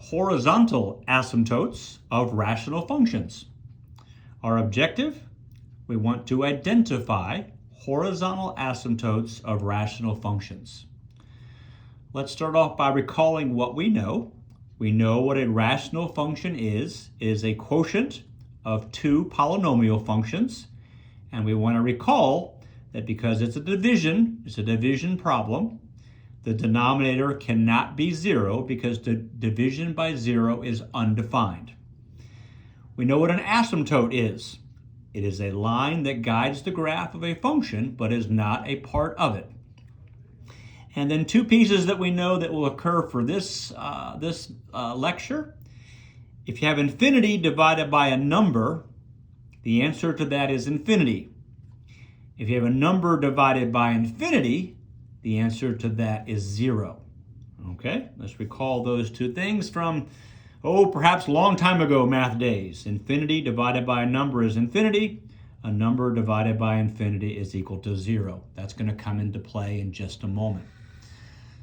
horizontal asymptotes of rational functions. Our objective, we want to identify horizontal asymptotes of rational functions. Let's start off by recalling what we know. We know what a rational function is a quotient of two polynomial functions. And we want to recall that because it's a division problem, the denominator cannot be 0 because the division by 0 is undefined. We know what an asymptote is. It is a line that guides the graph of a function but is not a part of it. And then two pieces that we know that will occur for this lecture. If you have infinity divided by a number, the answer to that is infinity. If you have a number divided by infinity, the answer to that is 0. Okay, let's recall those two things from, perhaps a long time ago math days. Infinity divided by a number is infinity. A number divided by infinity is equal to 0. That's going to come into play in just a moment.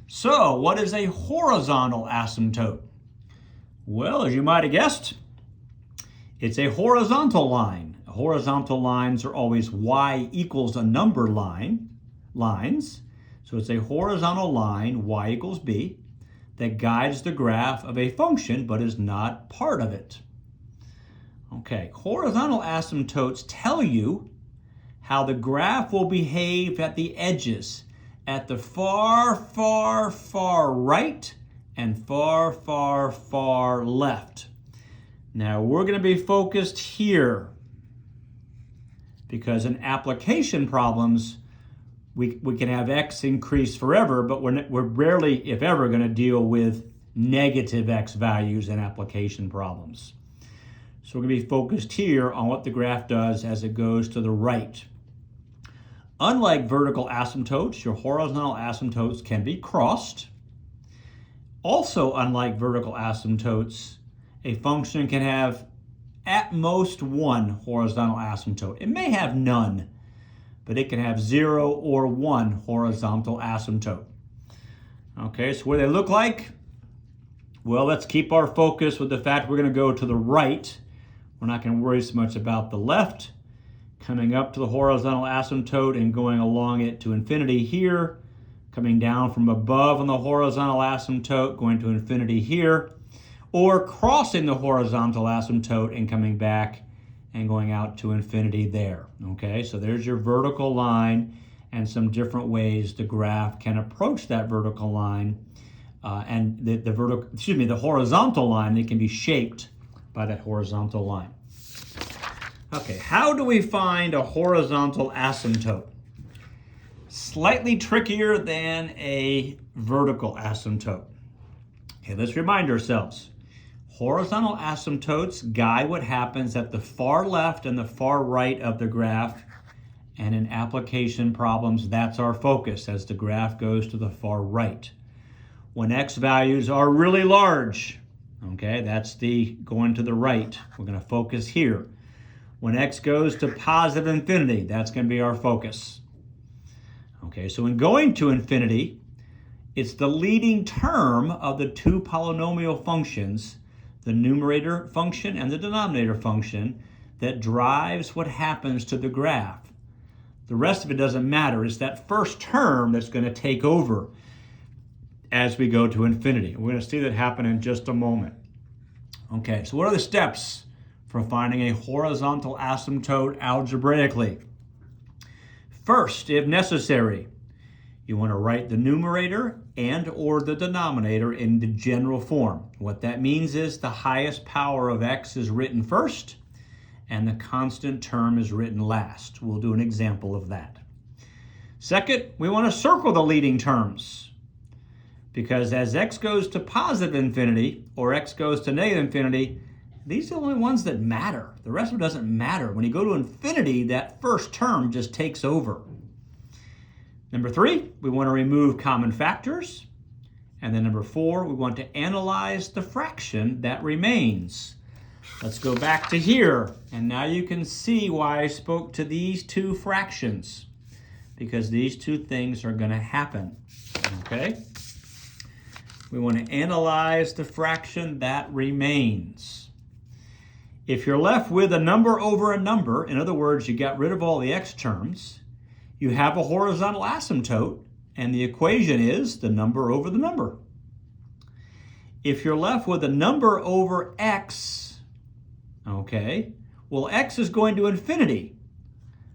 So, what is a horizontal asymptote? Well, as you might have guessed, it's a horizontal line. Horizontal lines are always y equals a number lines. So it's a horizontal line, y equals b, that guides the graph of a function but is not part of it. Okay, horizontal asymptotes tell you how the graph will behave at the edges, at the far, far, far right and far, far, far left. Now we're going to be focused here because in application problems, we can have x increase forever, but we're rarely, if ever, going to deal with negative x values in application problems. So we're going to be focused here on what the graph does as it goes to the right. Unlike vertical asymptotes, your horizontal asymptotes can be crossed. Also, unlike vertical asymptotes, a function can have at most one horizontal asymptote. It may have none, but it can have 0 or 1 horizontal asymptote. Okay, so what do they look like? Well, let's keep our focus with the fact we're going to go to the right. We're not going to worry so much about the left. Coming up to the horizontal asymptote and going along it to infinity here. Coming down from above on the horizontal asymptote, going to infinity here. Or crossing the horizontal asymptote and coming back and going out to infinity there. Okay, so there's your vertical line and some different ways the graph can approach that vertical line. And the horizontal line, it can be shaped by that horizontal line. Okay, how do we find a horizontal asymptote? Slightly trickier than a vertical asymptote. Okay, let's remind ourselves. Horizontal asymptotes guide what happens at the far left and the far right of the graph. And in application problems, that's our focus as the graph goes to the far right. When x values are really large, okay, that's the going to the right. We're going to focus here. When x goes to positive infinity, that's going to be our focus. Okay, so in going to infinity, it's the leading term of the two polynomial functions, the numerator function and the denominator function, that drives what happens to the graph. The rest of it doesn't matter. It's that first term that's going to take over as we go to infinity. We're going to see that happen in just a moment. Okay, so what are the steps for finding a horizontal asymptote algebraically? First, if necessary, you want to write the numerator and or the denominator in the general form. What that means is the highest power of x is written first and the constant term is written last. We'll do an example of that. Second, we want to circle the leading terms because as x goes to positive infinity or x goes to negative infinity, these are the only ones that matter. The rest of it doesn't matter. When you go to infinity, that first term just takes over. Number 3, we want to remove common factors. And then number 4, we want to analyze the fraction that remains. Let's go back to here. And now you can see why I spoke to these two fractions. Because these two things are going to happen. Okay? We want to analyze the fraction that remains. If you're left with a number over a number, in other words, you got rid of all the x terms, you have a horizontal asymptote, and the equation is the number over the number. If you're left with a number over x, okay, well, x is going to infinity.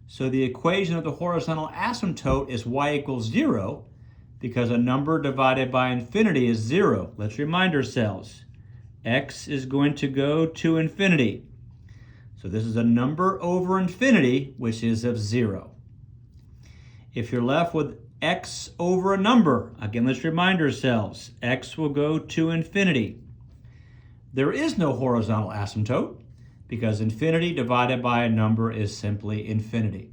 So the equation of the horizontal asymptote is y equals 0, because a number divided by infinity is 0. Let's remind ourselves, x is going to go to infinity. So this is a number over infinity, which is of 0. If you're left with x over a number, again, let's remind ourselves, x will go to infinity. There is no horizontal asymptote, because infinity divided by a number is simply infinity.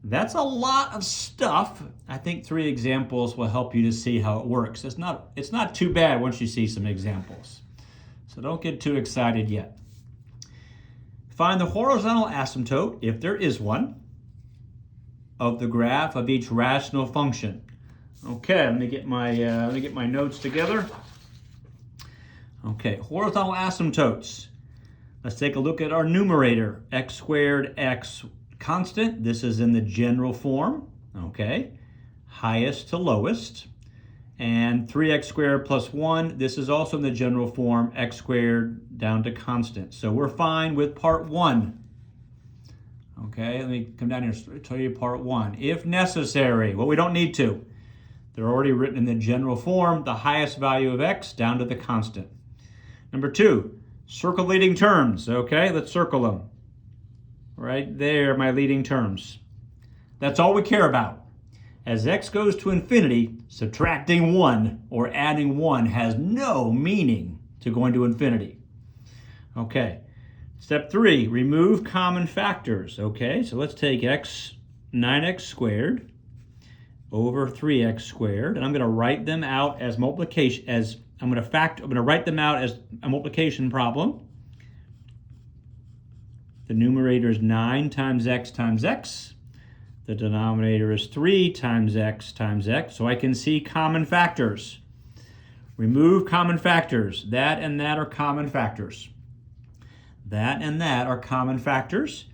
That's a lot of stuff. I think 3 examples will help you to see how it works. It's not too bad once you see some examples. So don't get too excited yet. Find the horizontal asymptote, if there is one, of the graph of each rational function. Okay, let me get my notes together. Okay, horizontal asymptotes. Let's take a look at our numerator, x squared x constant. This is in the general form, okay? Highest to lowest. And 3x squared plus 1, this is also in the general form, x squared down to constant. So we're fine with part 1. Okay, let me come down here and tell you part 1. If necessary, well, we don't need to. They're already written in the general form, the highest value of x down to the constant. Number 2, circle leading terms. Okay, let's circle them. Right there, my leading terms. That's all we care about. As x goes to infinity, subtracting 1 or adding 1 has no meaning to going to infinity. Okay, step 3, remove common factors. Okay, so let's take 9x squared over 3x squared, and I'm going to write them out as multiplication, I'm going to write them out as a multiplication problem. The numerator is 9 times x times x. The denominator is 3 times x times x. So I can see common factors. Remove common factors. That and that are common factors. That and that are common factors.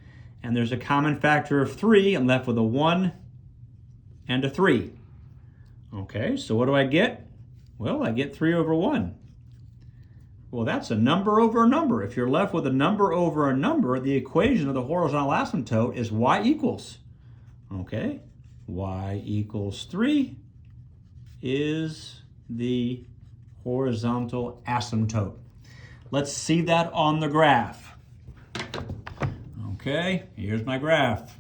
And there's a common factor of 3. I'm left with a 1 and a 3. Okay, so what do I get? Well, I get 3 over 1. Well, that's a number over a number. If you're left with a number over a number, the equation of the horizontal asymptote is y equals. Okay, y equals 3 is the horizontal asymptote. Let's see that on the graph. Okay, here's my graph.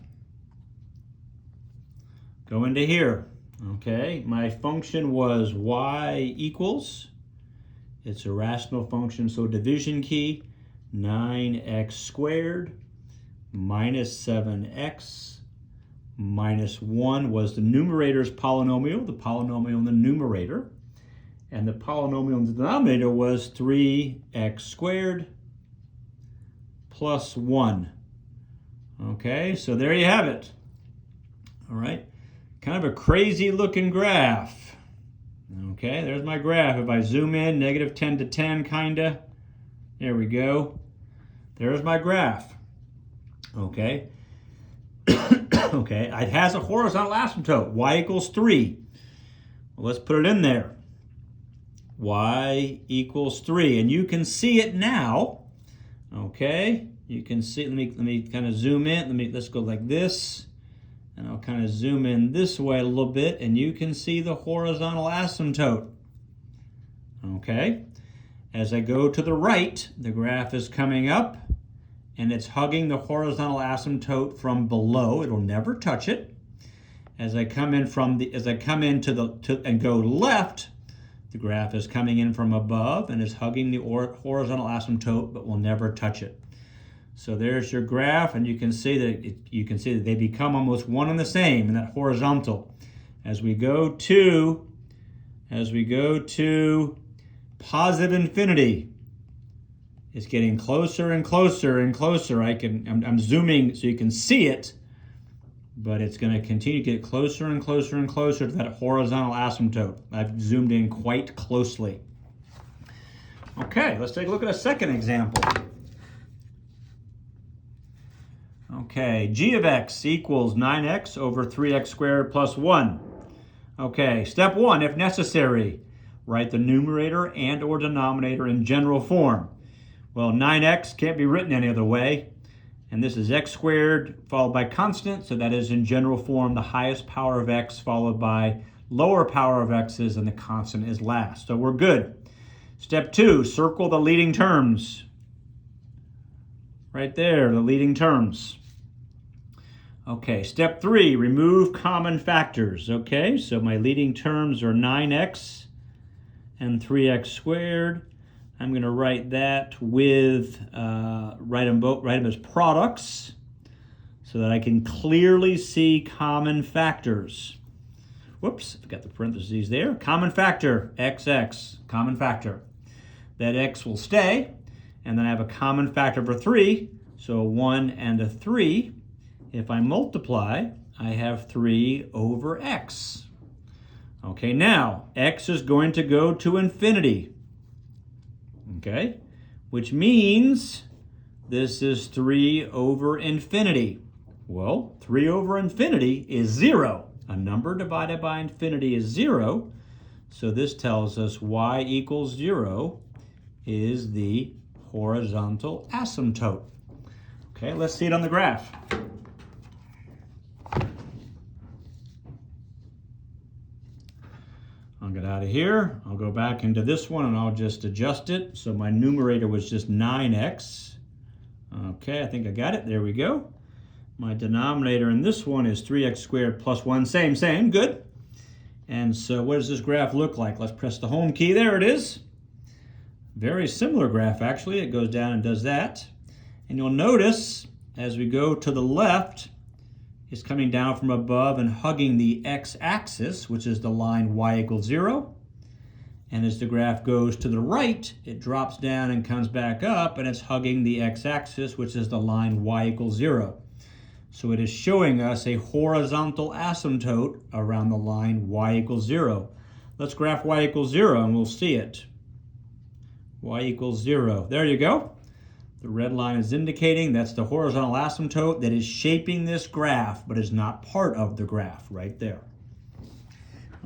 Go into here. Okay, my function was y equals. It's a rational function, so division key, 9x squared minus 7x minus 1 was the numerator's polynomial, the polynomial in the numerator. And the polynomial in the denominator was 3x squared plus 1. Okay, so there you have it. All right, kind of a crazy looking graph. Okay, there's my graph. If I zoom in, negative 10 to 10, kinda. There we go. There's my graph. Okay. Okay, it has a horizontal asymptote, y equals 3. Well, let's put it in there. Y equals 3, and you can see it now. Okay, you can see. Let me kind of zoom in. Let's go like this. And I'll kind of zoom in this way a little bit, and you can see the horizontal asymptote. Okay, as I go to the right, the graph is coming up, and it's hugging the horizontal asymptote from below. It'll never touch it. As I come in and go left, the graph is coming in from above and is hugging the horizontal asymptote, but will never touch it. So there's your graph, and you can see that they become almost one and the same in that horizontal. As we go to positive infinity, it's getting closer and closer and closer. I'm zooming so you can see it, but it's going to continue to get closer and closer and closer to that horizontal asymptote. I've zoomed in quite closely. Okay, let's take a look at a second example. Okay, g of x equals 9x over 3x squared plus 1. Okay, step 1, if necessary, write the numerator and or denominator in general form. Well, 9x can't be written any other way. And this is x squared followed by constant, so that is in general form the highest power of x followed by lower power of x's, and the constant is last. So we're good. Step 2, circle the leading terms. Right there, the leading terms. Okay, step 3, remove common factors. Okay, so my leading terms are 9x and 3x squared. I'm going to write that with, write them as products so that I can clearly see common factors. Whoops, I've got the parentheses there. Common factor, xx, common factor. That x will stay, and then I have a common factor for 3, so a 1 and a 3. If I multiply, I have 3 over x. Okay, now, x is going to go to infinity. Okay, which means this is 3 over infinity. Well, 3 over infinity is 0. A number divided by infinity is 0. So this tells us y equals 0 is the horizontal asymptote. Okay, let's see it on the graph. I'll get out of here. I'll go back into this one and I'll just adjust it. So my numerator was just 9x. Okay, I think I got it. There we go. My denominator in this one is 3x squared plus 1. Same, good. And so what does this graph look like? Let's press the home key. There it is. Very similar graph, actually. It goes down and does that. And you'll notice as we go to the left, it's coming down from above and hugging the x-axis, which is the line y equals 0. And as the graph goes to the right, it drops down and comes back up, and it's hugging the x-axis, which is the line y equals 0. So it is showing us a horizontal asymptote around the line y equals 0. Let's graph y equals 0 and we'll see it. Y equals 0. There you go. The red line is indicating that's the horizontal asymptote that is shaping this graph, but is not part of the graph right there.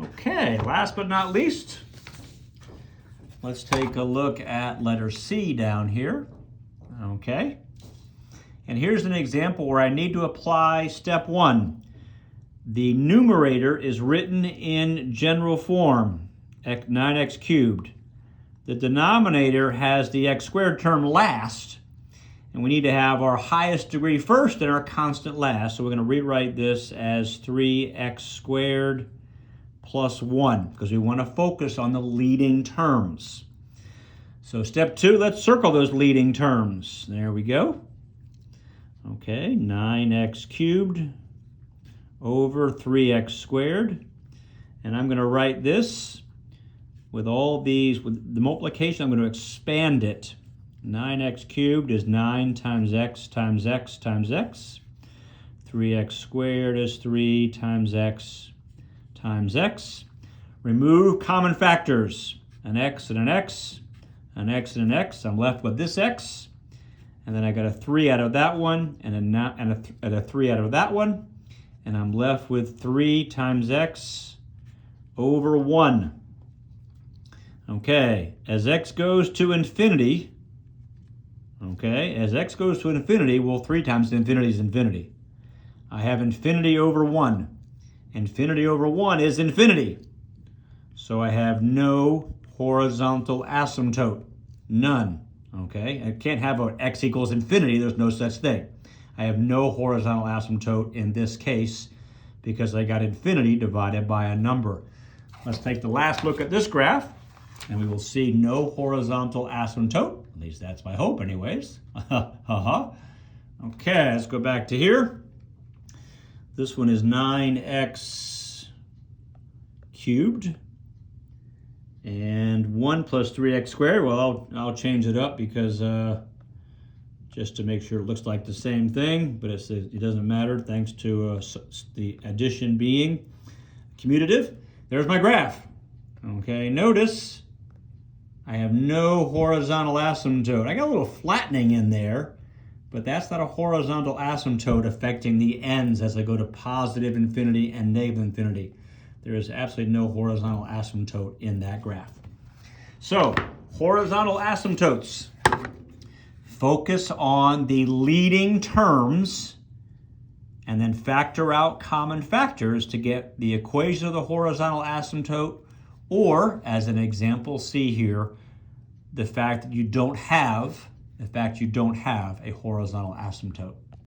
Okay, last but not least, let's take a look at letter C down here. Okay. And here's an example where I need to apply step 1. The numerator is written in general form, 9x cubed. The denominator has the x squared term last, and we need to have our highest degree first and our constant last. So we're going to rewrite this as 3x squared plus 1, because we want to focus on the leading terms. So step 2, let's circle those leading terms. There we go. Okay, 9x cubed over 3x squared. And I'm going to write this with all these, with the multiplication, I'm going to expand it. 9x cubed is 9 times x times x times x. 3x squared is 3 times x times x. Remove common factors, an x and an x, an x and an x. I'm left with this x. And then I got a 3 out of that one, and a 3 out of that one. And I'm left with 3 times x over 1. Okay, as x goes to infinity, well, 3 times infinity is infinity. I have infinity over 1. Infinity over 1 is infinity. So I have no horizontal asymptote. None. Okay, I can't have an x equals infinity. There's no such thing. I have no horizontal asymptote in this case because I got infinity divided by a number. Let's take the last look at this graph, and we will see no horizontal asymptote. At least that's my hope anyways. Okay, let's go back to here. This one is 9x cubed. And 1 plus 3x squared, well, I'll change it up because just to make sure it looks like the same thing, but it doesn't matter thanks to the addition being commutative. There's my graph. Okay, notice I have no horizontal asymptote. I got a little flattening in there, but that's not a horizontal asymptote affecting the ends as I go to positive infinity and negative infinity. There is absolutely no horizontal asymptote in that graph. So, horizontal asymptotes. Focus on the leading terms and then factor out common factors to get the equation of the horizontal asymptote, or, as an example, see here, the fact that you don't have a horizontal asymptote.